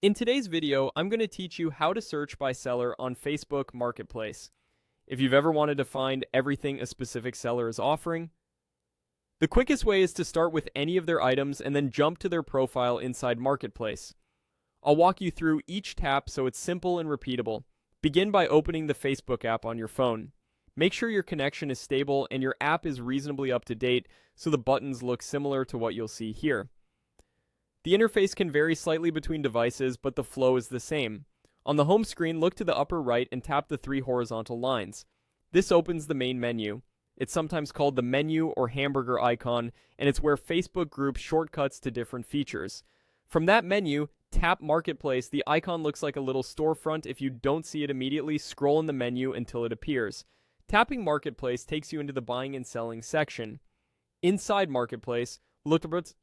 In today's video, I'm going to teach you how to search by seller on Facebook Marketplace. If you've ever wanted to find everything a specific seller is offering, the quickest way is to start with any of their items and then jump to their profile inside Marketplace. I'll walk you through each tap so it's simple and repeatable. Begin by opening the Facebook app on your phone. Make sure your connection is stable and your app is reasonably up to date so the buttons look similar to what you'll see here. The interface can vary slightly between devices, but the flow is the same. On the home screen, look to the upper right and tap the three horizontal lines. This opens the main menu. It's sometimes called the menu or hamburger icon, and it's where Facebook groups shortcuts to different features. From that menu, tap Marketplace. The icon looks like a little storefront. If you don't see it immediately, scroll in the menu until it appears. Tapping Marketplace takes you into the buying and selling section. Inside Marketplace, look to Marketplace,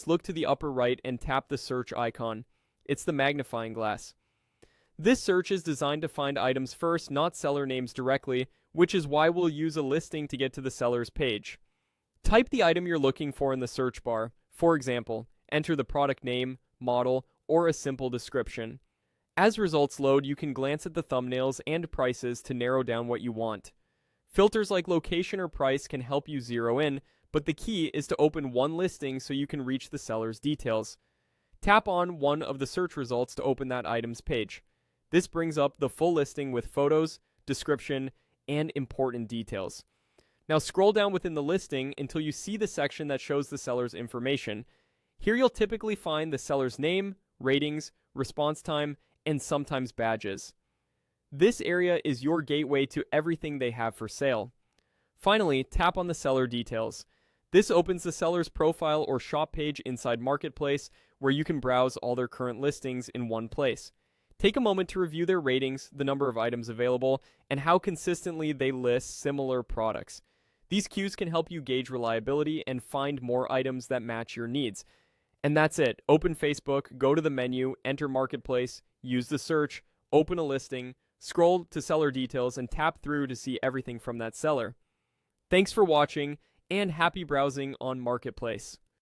look to the upper right and tap the search icon. It's the magnifying glass. This search is designed to find items first, not seller names directly, which is why we'll use a listing to get to the seller's page. Type the item you're looking for in the search bar. For example, enter the product name, model, or a simple description. As results load, you can glance at the thumbnails and prices to narrow down what you want. Filters like location or price can help you zero in, but the key is to open one listing so you can reach the seller's details. Tap on one of the search results to open that item's page. This brings up the full listing with photos, description, and important details. Now scroll down within the listing until you see the section that shows the seller's information. Here you'll typically find the seller's name, ratings, response time, and sometimes badges. This area is your gateway to everything they have for sale. Finally, tap on the seller details. This opens the seller's profile or shop page inside Marketplace, where you can browse all their current listings in one place. Take a moment to review their ratings, the number of items available, and how consistently they list similar products. These cues can help you gauge reliability and find more items that match your needs. And that's it. Open Facebook, go to the menu, enter Marketplace, use the search, open a listing, scroll to seller details, and tap through to see everything from that seller. Thanks for watching, and happy browsing on Marketplace.